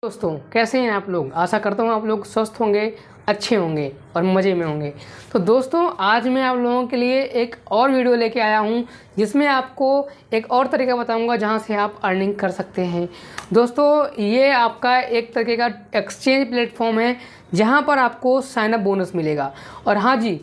दोस्तों कैसे हैं आप लोग। आशा करता हूँ आप लोग स्वस्थ होंगे, अच्छे होंगे और मज़े में होंगे। तो दोस्तों आज मैं आप लोगों के लिए एक और वीडियो लेके आया हूँ जिसमें आपको एक और तरीका बताऊँगा जहाँ से आप अर्निंग कर सकते हैं। दोस्तों ये आपका एक तरीके का एक्सचेंज प्लेटफॉर्म है जहाँ पर आपको साइन अप बोनस मिलेगा। और हाँ जी,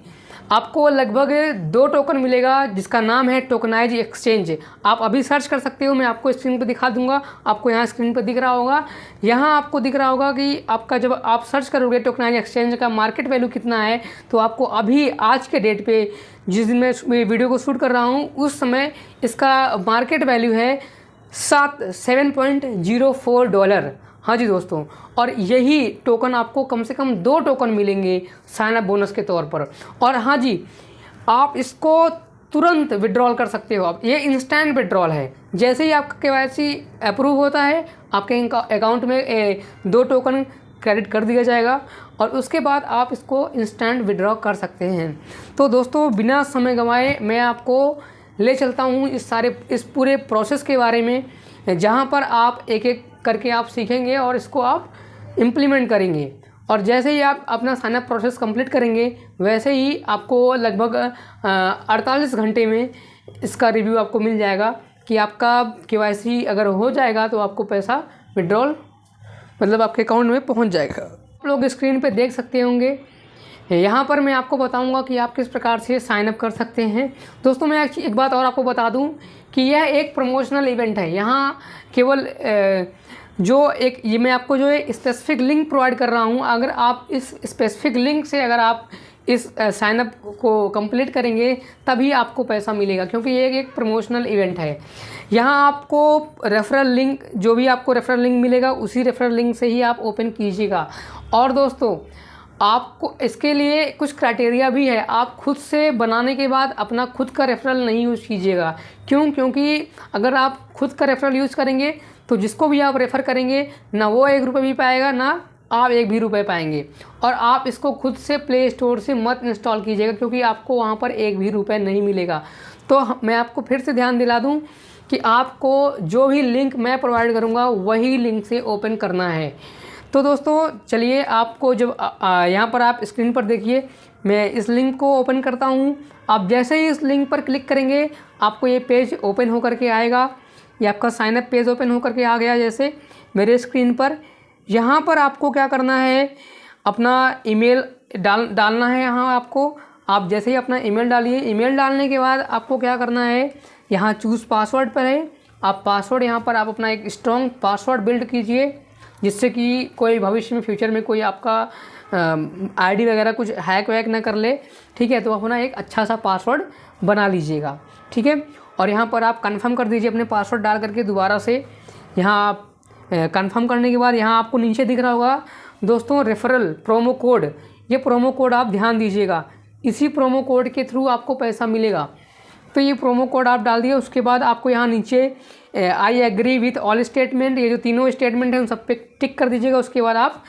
आपको लगभग 2 टोकन मिलेगा जिसका नाम है टोकनाइज एक्सचेंज। आप अभी सर्च कर सकते हो, मैं आपको स्क्रीन पर दिखा दूंगा। आपको यहाँ स्क्रीन पर दिख रहा होगा, यहाँ आपको दिख रहा होगा कि आपका जब आप सर्च करोगे टोकनाइज एक्सचेंज का मार्केट वैल्यू कितना है, तो आपको अभी आज के डेट पे जिस दिन मैं वीडियो को शूट कर रहा हूँ उस समय इसका मार्केट वैल्यू है $7.04। हाँ जी दोस्तों, और यही टोकन आपको कम से कम 2 टोकन मिलेंगे साइन अप बोनस के तौर पर। और हाँ जी, आप इसको तुरंत विड्रॉल कर सकते हो। आप ये इंस्टेंट विड्रॉल है, जैसे ही आपका केवाईसी अप्रूव होता है आपके अकाउंट में 2 टोकन क्रेडिट कर दिया जाएगा और उसके बाद आप इसको इंस्टेंट विड्रॉ कर सकते हैं। तो दोस्तों बिना समय गंवाए मैं आपको ले चलता हूँ इस पूरे प्रोसेस के बारे में, जहाँ पर आप एक एक करके आप सीखेंगे और इसको आप इम्प्लीमेंट करेंगे। और जैसे ही आप अपना साइन अप प्रोसेस कंप्लीट करेंगे वैसे ही आपको लगभग 48 घंटे में इसका रिव्यू आपको मिल जाएगा कि आपका केवाईसी अगर हो जाएगा तो आपको पैसा विड्रॉल मतलब आपके अकाउंट में पहुंच जाएगा। आप लोग स्क्रीन पे देख सकते होंगे, यहाँ पर मैं आपको बताऊंगा कि आप किस प्रकार से साइन अप कर सकते हैं। दोस्तों मैं एक बात और आपको बता दूं कि यह एक प्रमोशनल इवेंट है। यहाँ केवल ये मैं आपको जो है स्पेसिफिक लिंक प्रोवाइड कर रहा हूँ। अगर आप इस स्पेसिफिक लिंक से अगर आप इस साइन अप को कंप्लीट करेंगे तभी आपको पैसा मिलेगा, क्योंकि ये एक प्रमोशनल इवेंट है। यहाँ आपको रेफरल लिंक, जो भी आपको रेफरल लिंक मिलेगा उसी रेफरल लिंक से ही आप ओपन कीजिएगा। और दोस्तों आपको इसके लिए कुछ क्राइटेरिया भी है। आप खुद से बनाने के बाद अपना खुद का रेफरल नहीं यूज़ कीजिएगा। क्योंकि अगर आप खुद का रेफरल यूज़ करेंगे तो जिसको भी आप रेफ़र करेंगे ना वो 1 रुपये भी पाएगा ना आप 1 भी रुपये पाएंगे। और आप इसको खुद से प्ले स्टोर से मत इंस्टॉल कीजिएगा, क्योंकि आपको वहाँ पर 1 भी रुपये नहीं मिलेगा। तो मैं आपको फिर से ध्यान दिला दूँ कि आपको जो भी लिंक मैं प्रोवाइड करूँगा वही लिंक से ओपन करना है। तो दोस्तों चलिए, आपको जब यहाँ पर आप स्क्रीन पर देखिए, मैं इस लिंक को ओपन करता हूँ। आप जैसे ही इस लिंक पर क्लिक करेंगे आपको ये पेज ओपन होकर के आएगा। ये आपका साइन अप पेज ओपन होकर के आ गया जैसे मेरे स्क्रीन पर। यहाँ पर आपको क्या करना है, अपना ईमेल डालना है। यहाँ आपको आप जैसे ही अपना ईमेल डालिए, ईमेल डालने के बाद आपको क्या करना है, यहाँ चूज़ पासवर्ड पर है। आप पासवर्ड यहाँ पर आप अपना एक स्ट्रॉन्ग पासवर्ड बिल्ड कीजिए, जिससे कि कोई भविष्य में फ्यूचर में कोई आपका आईडी वगैरह कुछ हैक वैक ना कर ले। ठीक है, तो अपना एक अच्छा सा पासवर्ड बना लीजिएगा। ठीक है, और यहाँ पर आप कंफर्म कर दीजिए अपने पासवर्ड डाल करके दोबारा से। यहाँ आप कंफर्म करने के बाद यहाँ आपको नीचे दिख रहा होगा दोस्तों रेफरल प्रोमो कोड। ये प्रोमो कोड आप ध्यान दीजिएगा, इसी प्रोमो कोड के थ्रू आपको पैसा मिलेगा। तो ये प्रोमो कोड आप डाल दिए, उसके बाद आपको यहाँ नीचे I agree with all statement, ये जो तीनों स्टेटमेंट हैं उन सब पे टिक कर दीजिएगा। उसके बाद आप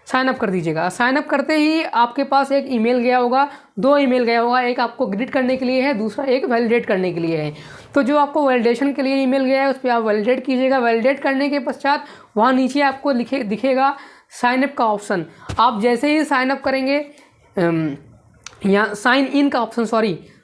साइन अप कर दीजिएगा। साइन अप करते ही आपके पास एक ईमेल गया होगा, 2 ईमेल गया होगा, एक आपको ग्रीट करने के लिए है, दूसरा एक वैलिडेट करने के लिए है। तो जो आपको वैलिडेशन के लिए ईमेल गया है उस पर आप वैलिडेट कीजिएगा। वैलिडेट करने के पश्चात वहाँ नीचे आपको दिखेगा साइन अप का ऑप्शन। आप जैसे ही साइन अप करेंगे, यहाँ साइन इन का ऑप्शन,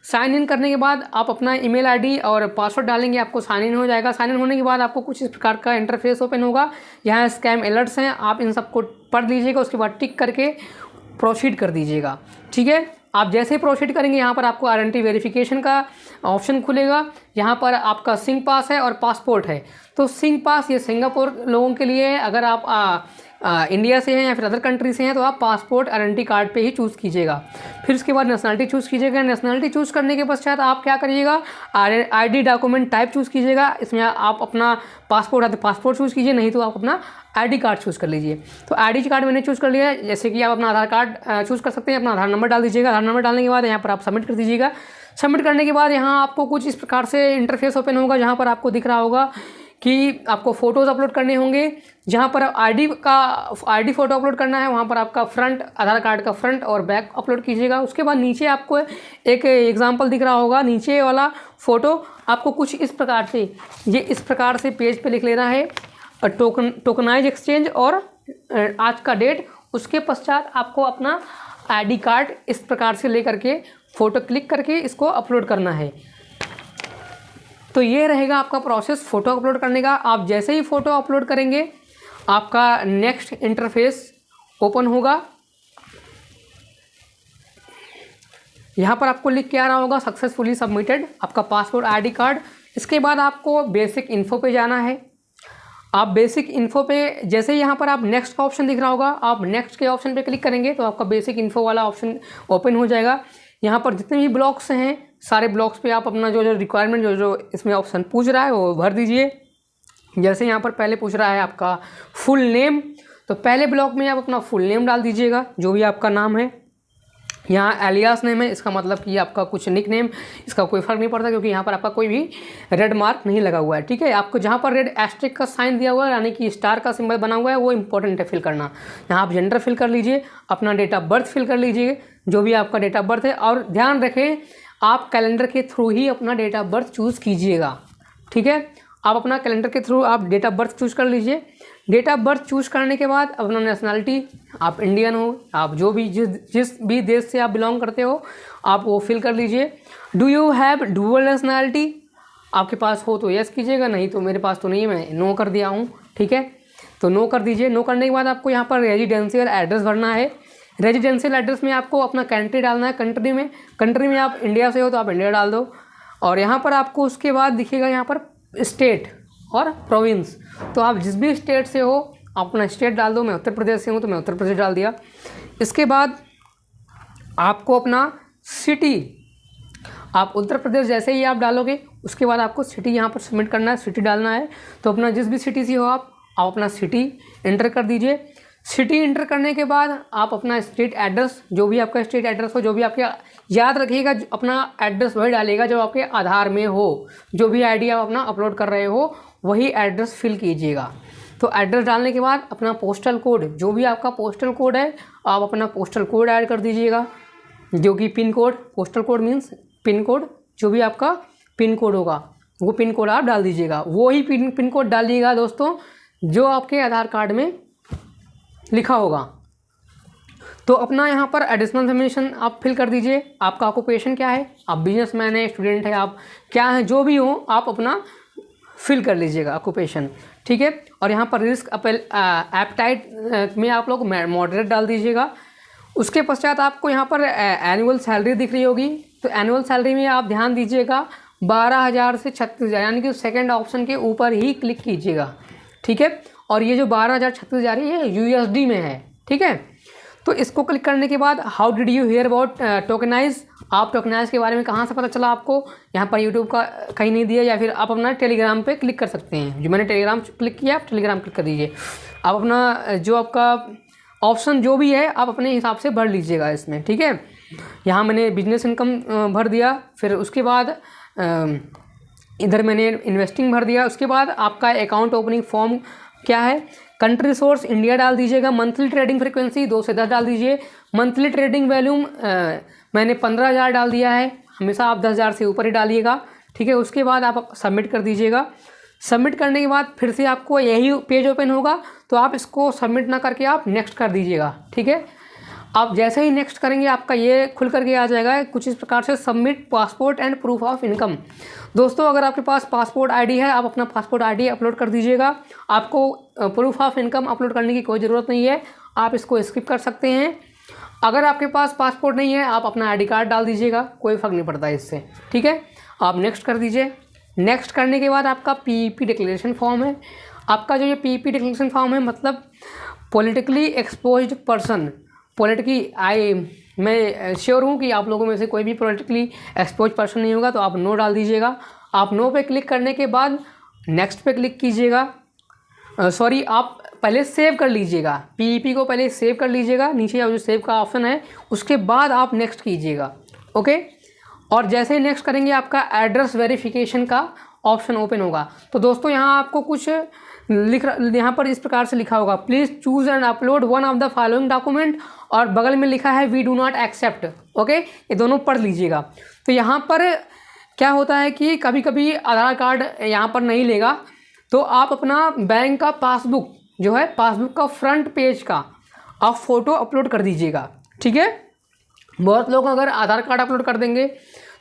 साइन इन करने के बाद आप अपना ईमेल आईडी और पासवर्ड डालेंगे, आपको साइन इन हो जाएगा। साइन इन होने के बाद आपको कुछ इस प्रकार का इंटरफेस ओपन होगा। यहाँ स्कैम अलर्ट्स हैं, आप इन सबको पढ़ लीजिएगा। उसके बाद टिक करके प्रोसीड कर दीजिएगा। ठीक है, आप जैसे ही प्रोसीड करेंगे यहाँ पर आपको आइडेंटिटी वेरिफिकेशन का ऑप्शन खुलेगा। यहाँ पर आपका सिंह पास है और पासपोर्ट है। तो सिंह पास ये सिंगापुर लोगों के लिए है। अगर आप इंडिया से हैं या फिर अदर कंट्री से हैं तो आप पासपोर्ट आइडेंटिटी कार्ड पे ही चूज़ कीजिएगा। फिर उसके बाद नेशनलिटी चूज़ कीजिएगा। नेशनलिटी चूज़ करने के पश्चात आप क्या करिएगा, आईडी डॉक्यूमेंट टाइप चूज़ कीजिएगा। इसमें आप अपना पासपोर्ट चूज़ कीजिए, नहीं तो आप अपना आईडी कार्ड चूज़ कर लीजिए। तो आईडी कार्ड मैंने चूज़ कर लिया है। जैसे कि आप अपना आधार कार्ड चूज़ कर सकते हैं, अपना आधार नंबर डाल दीजिएगा। आधार नंबर डालने के बाद यहाँ पर आप सबमिट कर दीजिएगा। सबमिट करने के बाद यहाँ आपको कुछ इस प्रकार से इंटरफेस ओपन होगा, जहाँ पर आपको दिख रहा होगा कि आपको फ़ोटोज़ अपलोड करने होंगे। जहाँ पर आईडी फ़ोटो अपलोड करना है वहाँ पर आपका फ्रंट, आधार कार्ड का फ्रंट और बैक अपलोड कीजिएगा। उसके बाद नीचे आपको एक एग्जांपल दिख रहा होगा, नीचे वाला फ़ोटो आपको कुछ इस प्रकार से पेज पे लिख लेना है टोकनाइज एक्सचेंज और आज का डेट, उसके पश्चात आपको अपना आईडी कार्ड इस प्रकार से ले करके फ़ोटो क्लिक करके इसको अपलोड करना है। तो ये रहेगा आपका प्रोसेस फ़ोटो अपलोड करने का। आप जैसे ही फ़ोटो अपलोड करेंगे आपका नेक्स्ट इंटरफेस ओपन होगा। यहाँ पर आपको लिख के आ रहा होगा सक्सेसफुली सबमिटेड आपका पासपोर्ट आईडी कार्ड। इसके बाद आपको बेसिक इन्फो पे जाना है। आप बेसिक इन्फो पे जैसे ही यहाँ पर आप नेक्स्ट का ऑप्शन दिख रहा होगा, आप नेक्स्ट के ऑप्शन पे क्लिक करेंगे तो आपका बेसिक इन्फो वाला ऑप्शन ओपन हो जाएगा। यहाँ पर जितने भी ब्लॉक्स हैं सारे ब्लॉक्स पे आप अपना जो रिक्वायरमेंट जो इसमें ऑप्शन पूछ रहा है वो भर दीजिए। जैसे यहाँ पर पहले पूछ रहा है आपका फुल नेम, तो पहले ब्लॉक में आप अपना फुल नेम डाल दीजिएगा, जो भी आपका नाम है। यहाँ एलियास नेम है, इसका मतलब कि आपका कुछ निक नेम, इसका कोई फ़र्क नहीं पड़ता क्योंकि यहाँ पर आपका कोई भी रेड मार्क नहीं लगा हुआ है। ठीक है, आपको जहाँ पर रेड एस्ट्रिक का साइन दिया हुआ है यानी कि स्टार का सिंबल बना हुआ है वो इंपॉर्टेंट है फिल करना। यहाँ आप जेंडर फिल कर लीजिए, अपना डेट ऑफ बर्थ फिल कर लीजिए, जो भी आपका डेट ऑफ बर्थ है। और ध्यान रखें आप कैलेंडर के थ्रू ही अपना डेट ऑफ बर्थ चूज़ कीजिएगा। ठीक है, आप अपना कैलेंडर के थ्रू आप डेट ऑफ बर्थ चूज़ कर लीजिए। डेट ऑफ बर्थ चूज़ करने के बाद अपना नेशनलिटी, आप इंडियन हो, आप जो भी जिस भी देश से आप बिलोंग करते हो आप वो फिल कर लीजिए। Do you have dual nationality, आपके पास हो तो यस कीजिएगा, नहीं तो मेरे पास तो नहीं है, मैं नो कर दिया हूँ। ठीक है, तो नो कर दीजिए। नो करने के बाद आपको यहाँ पर रेजिडेंशियल एड्रेस भरना है। रेजिडेंशियल एड्रेस में आपको अपना कंट्री डालना है। कंट्री में आप इंडिया से हो तो आप इंडिया डाल दो। और यहाँ पर आपको उसके बाद दिखेगा यहाँ पर स्टेट और प्रोविंस, तो आप जिस भी स्टेट से हो आप अपना स्टेट डाल दो। मैं उत्तर प्रदेश से हूँ तो मैं उत्तर प्रदेश डाल दिया। इसके बाद आपको अपना सिटी, आप उत्तर प्रदेश जैसे ही आप डालोगे उसके बाद आपको सिटी यहाँ पर सबमिट करना है, सिटी डालना है। तो अपना जिस भी सिटी से हो आप अपना सिटी एंटर कर दीजिए। सिटी एंटर करने के बाद आप अपना स्टेट एड्रेस, जो भी आपका स्टेट एड्रेस हो, जो भी आपके, याद रखिएगा अपना एड्रेस वही डालिएगा जो आपके आधार में हो। जो भी आईडी आप अपना अपलोड कर रहे हो वही एड्रेस फिल कीजिएगा। तो एड्रेस डालने के बाद अपना पोस्टल कोड, जो भी आपका पोस्टल कोड है आप अपना पोस्टल कोड ऐड कर दीजिएगा, जो कि pin code, postal code means pin code, जो भी आपका पिन कोड होगा वो पिन कोड आप डाल दीजिएगा। वो ही पिन कोड डालिएगा दोस्तों जो आपके आधार कार्ड में लिखा होगा। तो अपना यहाँ पर एडिशनल इन्फॉर्मेशन आप फिल कर दीजिए। आपका ऑक्यूपेशन क्या है, आप बिजनेसमैन है, स्टूडेंट है, आप क्या है, जो भी हो आप अपना फिल कर लीजिएगा ऑक्यूपेशन। ठीक है, और यहाँ पर रिस्क एपेटाइट में आप लोग मॉडरेट डाल दीजिएगा। उसके पश्चात आपको यहाँ पर एनुअल सैलरी दिख रही होगी, तो एनुअल सैलरी में आप ध्यान दीजिएगा 12,000 से 36,000 यानी कि सेकंड ऑप्शन के ऊपर ही क्लिक कीजिएगा। ठीक है, और ये जो 12,000 36,000 है ये यूएसडी में है। ठीक है, तो इसको क्लिक करने के बाद how did you here about tokenise, आप टोकनाइज के बारे में कहाँ से पता चला आपको, यहाँ पर यूट्यूब का कहीं नहीं दिया, या फिर आप अपना टेलीग्राम पे क्लिक कर सकते हैं। जो मैंने टेलीग्राम क्लिक किया, आप टेलीग्राम क्लिक कर दीजिए। आप अपना जो आपका ऑप्शन जो भी है आप अपने हिसाब से भर लीजिएगा इसमें। ठीक है, यहाँ मैंने बिजनेस इनकम भर दिया, फिर उसके बाद इधर मैंने इन्वेस्टिंग भर दिया। उसके बाद आपका अकाउंट ओपनिंग फॉर्म क्या है, कंट्री सोर्स इंडिया डाल दीजिएगा। मंथली ट्रेडिंग फ्रीक्वेंसी 2 से 10 डाल दीजिए। मंथली ट्रेडिंग वॉल्यूम मैंने 15,000 डाल दिया है, हमेशा आप 10,000 से ऊपर ही डालिएगा। ठीक है, उसके बाद आप सबमिट कर दीजिएगा। सबमिट करने के बाद फिर से आपको यही पेज ओपन होगा, तो आप इसको सबमिट ना करके आप नेक्स्ट कर दीजिएगा। ठीक है, आप जैसे ही नेक्स्ट करेंगे आपका ये खुल करके आ जाएगा कुछ इस प्रकार से, submit passport and proof of income. दोस्तों अगर आपके पास पासपोर्ट आईडी है आप अपना पासपोर्ट आईडी अपलोड कर दीजिएगा। आपको प्रूफ ऑफ इनकम अपलोड करने की कोई ज़रूरत नहीं है, आप इसको स्किप कर सकते हैं। अगर आपके पास पासपोर्ट नहीं है आप अपना आईडी कार्ड डाल दीजिएगा, कोई फ़र्क नहीं पड़ता इससे। ठीक है, आप नेक्स्ट कर दीजिए। नेक्स्ट करने के बाद आपका पीईपी डिक्लेरेशन फॉर्म है। आपका जो ये पीईपी डिक्लेरेशन फॉर्म है मतलब पॉलिटिकली एक्सपोज्ड पर्सन, मैं श्योर हूँ कि आप लोगों में से कोई भी पॉलिटिकली एक्सपोज पर्सन नहीं होगा, तो आप नो डाल दीजिएगा। आप नो पे क्लिक करने के बाद नेक्स्ट पे क्लिक कीजिएगा। आप पहले सेव कर लीजिएगा, पीईपी को पहले सेव कर लीजिएगा, नीचे जो सेव का ऑप्शन है उसके बाद आप नेक्स्ट कीजिएगा। ओके, और जैसे ही नेक्स्ट करेंगे आपका एड्रेस वेरिफिकेशन का ऑप्शन ओपन होगा। तो दोस्तों यहाँ आपको कुछ यहाँ पर इस प्रकार से लिखा होगा, please choose and upload one of the following document, और बगल में लिखा है we do not accept. Okay, ये दोनों पढ़ लीजिएगा। तो यहाँ पर क्या होता है कि कभी कभी आधार कार्ड यहाँ पर नहीं लेगा, तो आप अपना बैंक का पासबुक जो है पासबुक का फ्रंट पेज का आप फ़ोटो अपलोड कर दीजिएगा, ठीक है। बहुत लोग अगर आधार कार्ड अपलोड कर देंगे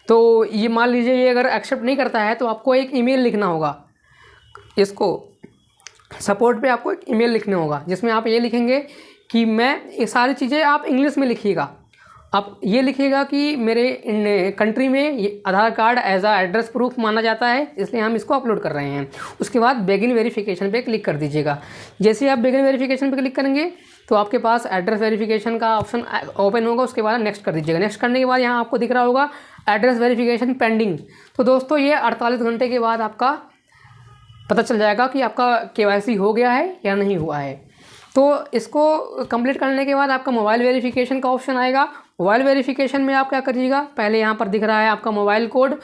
तो ये मान लीजिए ये अगर एक्सेप्ट नहीं करता है तो आपको एक ईमेल लिखना होगा, इसको सपोर्ट पे आपको एक ईमेल लिखना होगा जिसमें आप ये लिखेंगे कि मैं ये सारी चीज़ें आप इंग्लिश में लिखिएगा। आप ये लिखिएगा कि मेरे कंट्री में ये आधार कार्ड एज आ एड्रेस प्रूफ माना जाता है, इसलिए हम इसको अपलोड कर रहे हैं। उसके बाद बेगिन वेरिफिकेशन पे क्लिक कर दीजिएगा। जैसे ही आप बेगिन वेरिफिकेशन पे क्लिक करेंगे तो आपके पास एड्रेस वेरिफिकेशन का ऑप्शन ओपन होगा। उसके बाद नेक्स्ट कर दीजिएगा। नेक्स्ट करने के बाद यहाँ आपको दिख रहा होगा एड्रेस वेरिफिकेशन पेंडिंग। तो दोस्तों ये 48 घंटे के बाद आपका पता चल जाएगा कि आपका KYC हो गया है या नहीं हुआ है। तो इसको कंप्लीट करने के बाद आपका मोबाइल वेरिफिकेशन का ऑप्शन आएगा। मोबाइल वेरिफिकेशन में आप क्या करिएगा, पहले यहाँ पर दिख रहा है आपका मोबाइल कोड,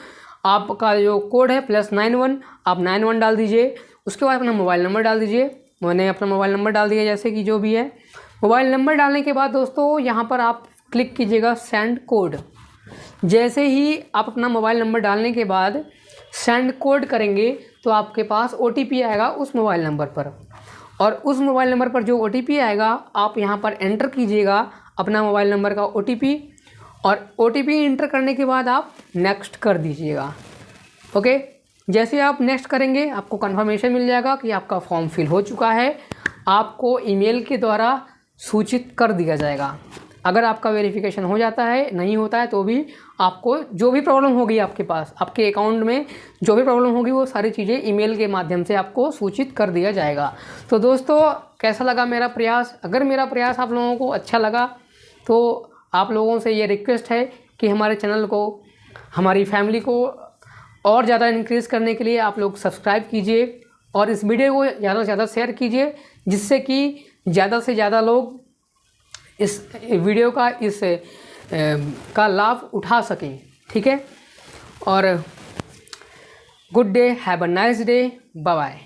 आपका जो कोड है +91, आप 91 डाल दीजिए। उसके बाद अपना मोबाइल नंबर डाल दीजिए। मैंने अपना मोबाइल नंबर डाल दिया, जैसे कि जो भी है। मोबाइल नंबर डालने के बाद दोस्तों यहाँ पर आप क्लिक कीजिएगा सेंड कोड। जैसे ही आप अपना मोबाइल नंबर डालने के बाद सेंड कोड करेंगे तो आपके पास OTP आएगा उस मोबाइल नंबर पर, और उस मोबाइल नंबर पर जो OTP आएगा आप यहाँ पर एंटर कीजिएगा अपना मोबाइल नंबर का OTP, और OTP एंटर करने के बाद आप नेक्स्ट कर दीजिएगा। ओके, जैसे आप नेक्स्ट करेंगे आपको कंफर्मेशन मिल जाएगा कि आपका फॉर्म फिल हो चुका है। आपको ईमेल के द्वारा सूचित कर दिया जाएगा। अगर आपका वेरिफिकेशन हो जाता है, नहीं होता है तो भी आपको जो भी प्रॉब्लम होगी आपके पास, आपके अकाउंट में जो भी प्रॉब्लम होगी वो सारी चीज़ें ईमेल के माध्यम से आपको सूचित कर दिया जाएगा। तो दोस्तों कैसा लगा मेरा प्रयास? अगर मेरा प्रयास आप लोगों को अच्छा लगा तो आप लोगों से ये रिक्वेस्ट है कि हमारे चैनल को, हमारी फैमिली को और ज़्यादा इंक्रीज़ करने के लिए आप लोग सब्सक्राइब कीजिए और इस वीडियो को ज़्यादा से ज़्यादा शेयर कीजिए, जिससे कि ज़्यादा से ज़्यादा लोग इस वीडियो का का लाभ उठा सकें, ठीक है। और good day, have a nice day, bye bye.